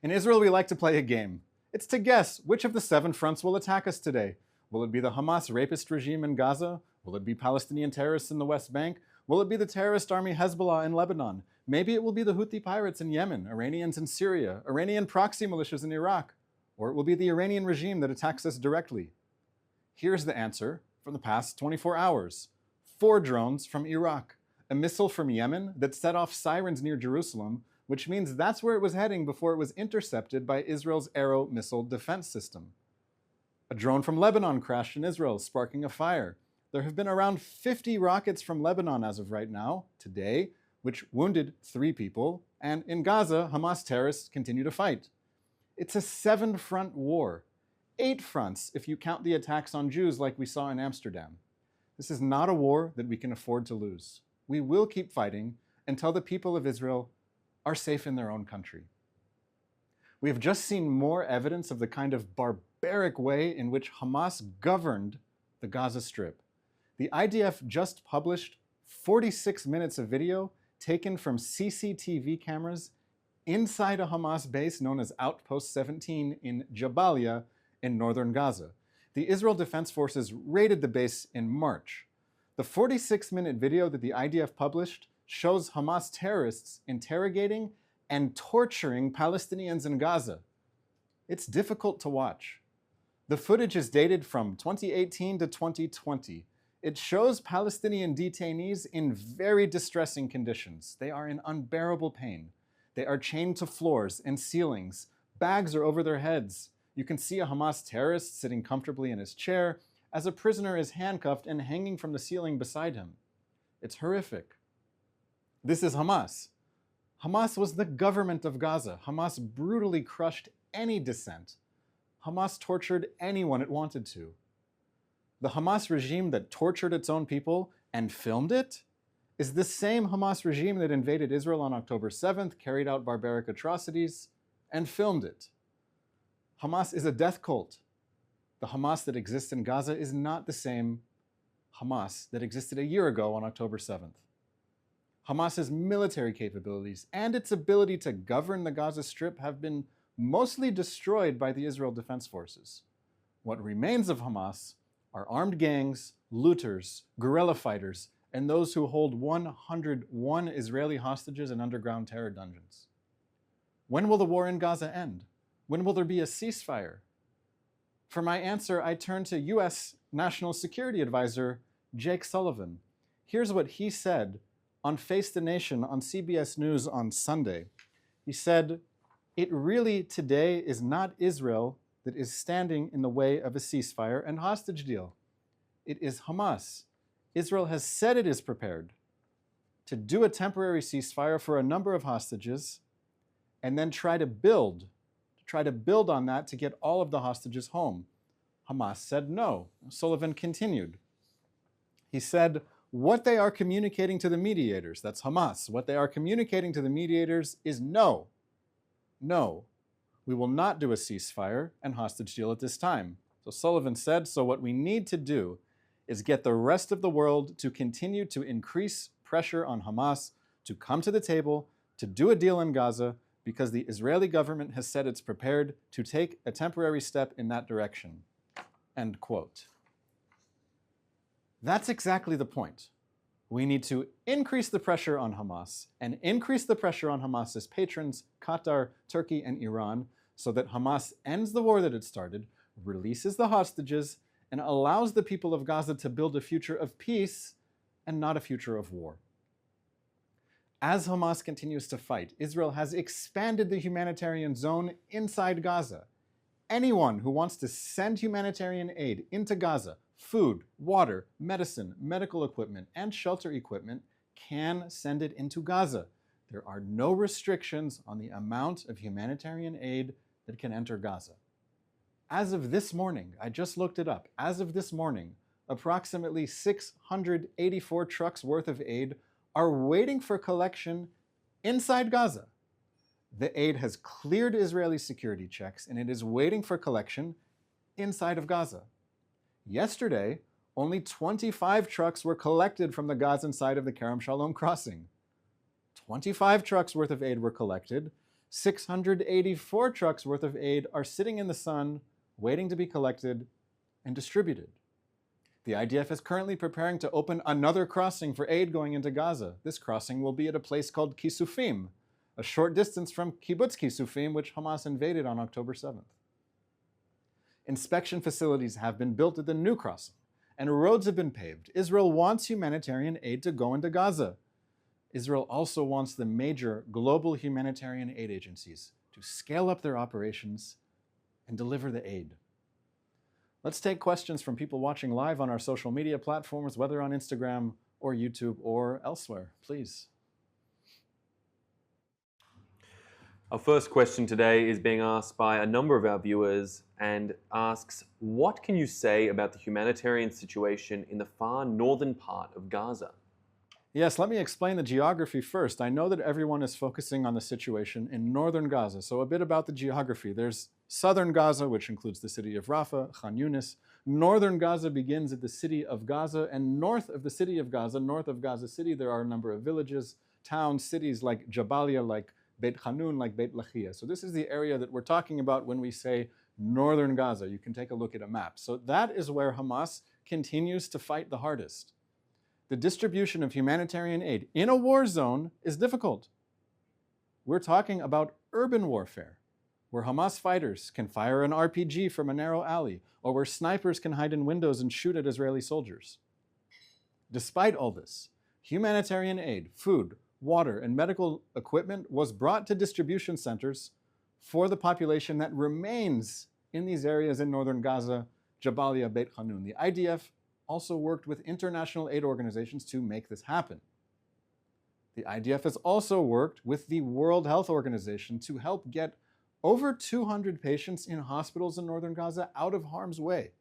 In Israel, we like to play a game. It's to guess which of the 7 fronts will attack us today. Will it be the Hamas rapist regime in Gaza? Will it be Palestinian terrorists in the West Bank? Will it be the terrorist army Hezbollah in Lebanon? Maybe it will be the Houthi pirates in Yemen, Iranians in Syria, Iranian proxy militias in Iraq, or it will be the Iranian regime that attacks us directly. Here's the answer from the past 24 hours. 4 drones from Iraq, a missile from Yemen that set off sirens near Jerusalem, which means that's where it was heading before it was intercepted by Israel's Arrow missile defense system. A drone from Lebanon crashed in Israel, sparking a fire. There have been around 50 rockets from Lebanon as of right now, today, which wounded 3 people, and in Gaza, Hamas terrorists continue to fight. It's a 7-front war. 8 fronts if you count the attacks on Jews like we saw in Amsterdam. This is not a war that we can afford to lose. We will keep fighting until the people of Israel are safe in their own country. We have just seen more evidence of the kind of barbaric way in which Hamas governed the Gaza Strip. The IDF just published 46 minutes of video taken from CCTV cameras inside a Hamas base known as Outpost 17 in Jabalia in northern Gaza. The Israel Defense Forces raided the base in March. The 46-minute video that the IDF published shows Hamas terrorists interrogating and torturing Palestinians in Gaza. It's difficult to watch. The footage is dated from 2018 to 2020. It shows Palestinian detainees in very distressing conditions. They are in unbearable pain. They are chained to floors and ceilings. Bags are over their heads. You can see a Hamas terrorist sitting comfortably in his chair as a prisoner is handcuffed and hanging from the ceiling beside him. It's horrific. This is Hamas. Hamas was the government of Gaza. Hamas brutally crushed any dissent. Hamas tortured anyone it wanted to. The Hamas regime that tortured its own people and filmed it is the same Hamas regime that invaded Israel on October 7th, carried out barbaric atrocities, and filmed it. Hamas is a death cult. The Hamas that exists in Gaza is not the same Hamas that existed a year ago on October 7th. Hamas's military capabilities and its ability to govern the Gaza Strip have been mostly destroyed by the Israel Defense Forces. What remains of Hamas are armed gangs, looters, guerrilla fighters, and those who hold 101 Israeli hostages in underground terror dungeons. When will the war in Gaza end? When will there be a ceasefire? For my answer, I turn to U.S. National Security Advisor Jake Sullivan. Here's what he said on Face the Nation on CBS News on Sunday. He said, "It really today is not Israel that is standing in the way of a ceasefire and hostage deal. It is Hamas. Israel has said it is prepared to do a temporary ceasefire for a number of hostages and then try to build on that to get all of the hostages home. Hamas said no." Sullivan continued. He said, "What they are communicating to the mediators," that's Hamas, "what they are communicating to the mediators is no. No, we will not do a ceasefire and hostage deal at this time." So Sullivan said, so what we need to do is get the rest of the world to continue to increase pressure on Hamas to come to the table, to do a deal in Gaza, because the Israeli government has said it's prepared to take a temporary step in that direction. End quote. That's exactly the point. We need to increase the pressure on Hamas and increase the pressure on Hamas's patrons, Qatar, Turkey, and Iran, so that Hamas ends the war that it started, releases the hostages, and allows the people of Gaza to build a future of peace and not a future of war. As Hamas continues to fight, Israel has expanded the humanitarian zone inside Gaza. Anyone who wants to send humanitarian aid into Gaza, food, water, medicine, medical equipment, and shelter equipment, can send it into Gaza. There are no restrictions on the amount of humanitarian aid that can enter Gaza. As of this morning, I just looked it up, as of this morning, approximately 684 trucks worth of aid are waiting for collection inside Gaza. The aid has cleared Israeli security checks and it is waiting for collection inside of Gaza. Yesterday, only 25 trucks were collected from the Gazan side of the Kerem Shalom crossing. 25 trucks worth of aid were collected. 684 trucks worth of aid are sitting in the sun, waiting to be collected and distributed. The IDF is currently preparing to open another crossing for aid going into Gaza. This crossing will be at a place called Kisufim, a short distance from Kibbutz Kisufim, which Hamas invaded on October 7th. Inspection facilities have been built at the new crossing, and roads have been paved. Israel wants humanitarian aid to go into Gaza. Israel also wants the major global humanitarian aid agencies to scale up their operations and deliver the aid. Let's take questions from people watching live on our social media platforms, whether on Instagram or YouTube or elsewhere, please. Our first question today is being asked by a number of our viewers and asks, what can you say about the humanitarian situation in the far northern part of Gaza? Yes, let me explain the geography first. I know that everyone is focusing on the situation in northern Gaza, so a bit about the geography. There's southern Gaza, which includes the city of Rafah, Khan Yunis. Northern Gaza begins at the city of Gaza, and north of the city of Gaza, north of Gaza City, there are a number of villages, towns, cities like Jabalia, like Beit Hanun, like Beit Lahia. So this is the area that we're talking about when we say northern Gaza. You can take a look at a map. So that is where Hamas continues to fight the hardest. The distribution of humanitarian aid in a war zone is difficult. We're talking about urban warfare, where Hamas fighters can fire an RPG from a narrow alley, or where snipers can hide in windows and shoot at Israeli soldiers. Despite all this, humanitarian aid, food, water, and medical equipment was brought to distribution centers for the population that remains in these areas in northern Gaza, Jabalia, Beit Hanun. The IDF also worked with international aid organizations to make this happen. The IDF has also worked with the World Health Organization to help get over 200 patients in hospitals in northern Gaza out of harm's way.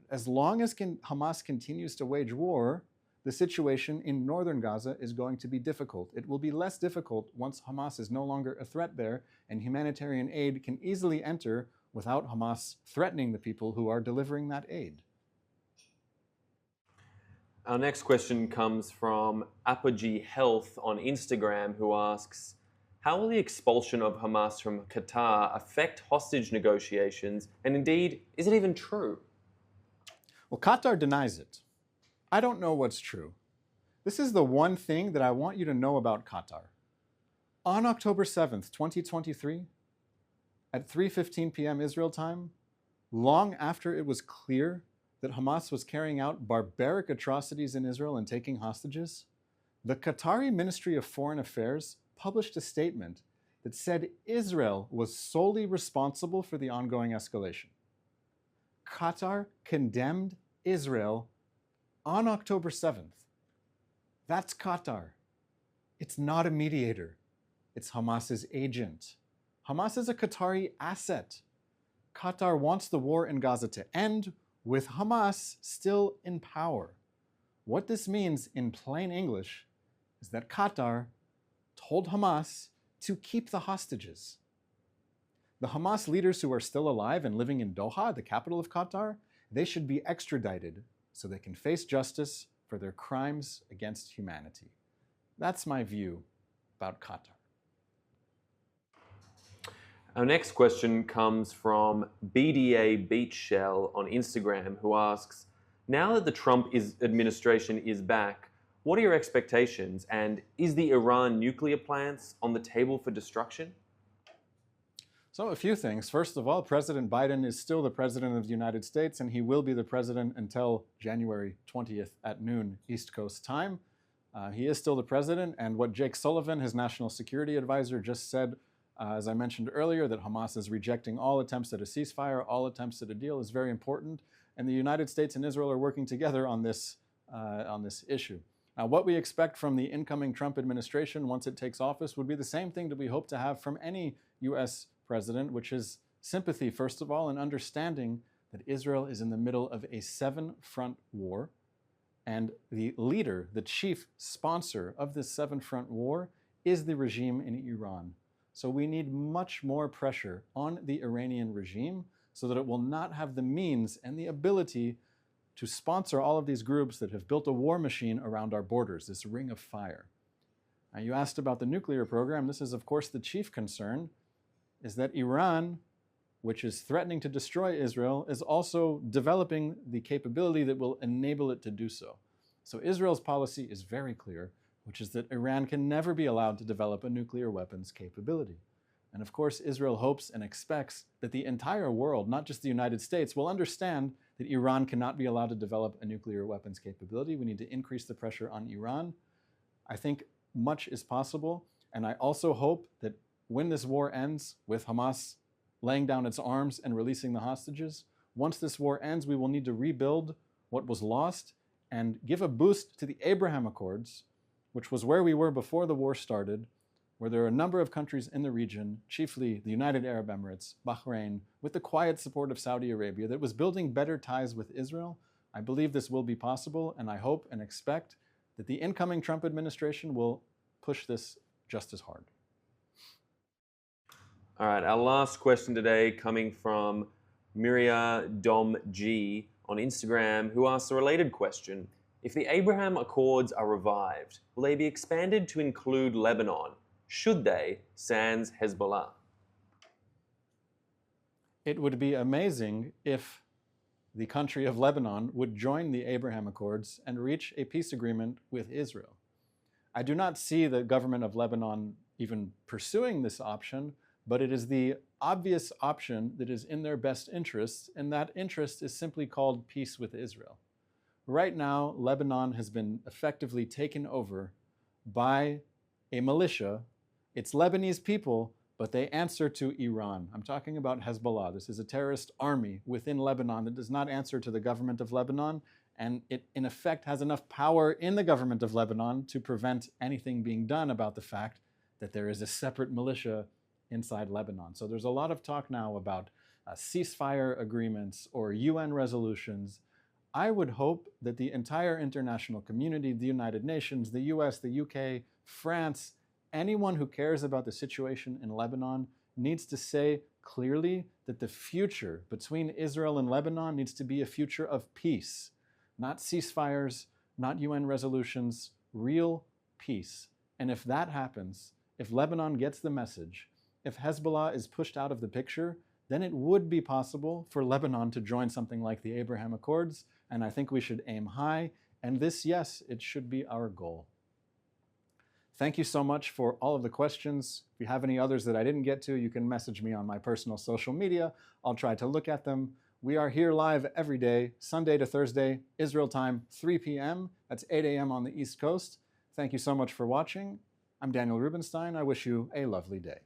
As long as Hamas continues to wage war, the situation in northern Gaza is going to be difficult. It will be less difficult once Hamas is no longer a threat there, and humanitarian aid can easily enter without Hamas threatening the people who are delivering that aid. Our next question comes from Apogee Health on Instagram, who asks, how will the expulsion of Hamas from Qatar affect hostage negotiations? And indeed, is it even true? Well, Qatar denies it. I don't know what's true. This is the one thing that I want you to know about Qatar. On October 7th, 2023, at 3:15 p.m. Israel time, long after it was clear that Hamas was carrying out barbaric atrocities in Israel and taking hostages, the Qatari Ministry of Foreign Affairs published a statement that said Israel was solely responsible for the ongoing escalation. Qatar condemned Israel on October 7th. That's Qatar. It's not a mediator. It's Hamas's agent. Hamas is a Qatari asset. Qatar wants the war in Gaza to end with Hamas still in power. What this means in plain English is that Qatar told Hamas to keep the hostages. The Hamas leaders who are still alive and living in Doha, the capital of Qatar, they should be extradited so they can face justice for their crimes against humanity. That's my view about Qatar. Our next question comes from BDA Beach Shell on Instagram, who asks, now that the Trump administration is back, what are your expectations? And is the Iran nuclear plants on the table for destruction? So a few things. First of all, President Biden is still the president of the United States, and he will be the president until January 20th at noon East Coast time. He is still the president, and what Jake Sullivan, his national security advisor, just said, as I mentioned earlier, that Hamas is rejecting all attempts at a ceasefire, all attempts at a deal, is very important, and the United States and Israel are working together on this issue. Now, what we expect from the incoming Trump administration once it takes office would be the same thing that we hope to have from any U.S. president, which is sympathy, first of all, and understanding that Israel is in the middle of a 7-front war, and the leader, the chief sponsor of this 7-front war is the regime in Iran. So we need much more pressure on the Iranian regime so that it will not have the means and the ability to sponsor all of these groups that have built a war machine around our borders, this ring of fire. Now, you asked about the nuclear program. This is, of course, the chief concern, is that Iran, which is threatening to destroy Israel, is also developing the capability that will enable it to do so. So Israel's policy is very clear, which is that Iran can never be allowed to develop a nuclear weapons capability. And of course, Israel hopes and expects that the entire world, not just the United States, will understand that Iran cannot be allowed to develop a nuclear weapons capability. We need to increase the pressure on Iran. I think much is possible, and I also hope that when this war ends with Hamas laying down its arms and releasing the hostages, once this war ends, we will need to rebuild what was lost and give a boost to the Abraham Accords, which was where we were before the war started, where there are a number of countries in the region, chiefly the United Arab Emirates, Bahrain, with the quiet support of Saudi Arabia, that was building better ties with Israel. I believe this will be possible, and I hope and expect that the incoming Trump administration will push this just as hard. All right, our last question today coming from Miria Dom G on Instagram, who asks a related question. If the Abraham Accords are revived, will they be expanded to include Lebanon? Should they, sans Hezbollah? It would be amazing if the country of Lebanon would join the Abraham Accords and reach a peace agreement with Israel. I do not see the government of Lebanon even pursuing this option, but it is the obvious option that is in their best interests, and that interest is simply called peace with Israel. Right now, Lebanon has been effectively taken over by a militia. It's Lebanese people, but they answer to Iran. I'm talking about Hezbollah. This is a terrorist army within Lebanon that does not answer to the government of Lebanon, and it, in effect, has enough power in the government of Lebanon to prevent anything being done about the fact that there is a separate militia inside Lebanon. So there's a lot of talk now about ceasefire agreements or UN resolutions. I would hope that the entire international community, the United Nations, the US, the UK, France, anyone who cares about the situation in Lebanon needs to say clearly that the future between Israel and Lebanon needs to be a future of peace, not ceasefires, not UN resolutions, real peace. And if that happens, if Lebanon gets the message, if Hezbollah is pushed out of the picture, then it would be possible for Lebanon to join something like the Abraham Accords, and I think we should aim high, and this, yes, it should be our goal. Thank you so much for all of the questions. If you have any others that I didn't get to, you can message me on my personal social media. I'll try to look at them. We are here live every day, Sunday to Thursday, Israel time, 3 p.m. That's 8 a.m. on the East Coast. Thank you so much for watching. I'm Daniel Rubenstein. I wish you a lovely day.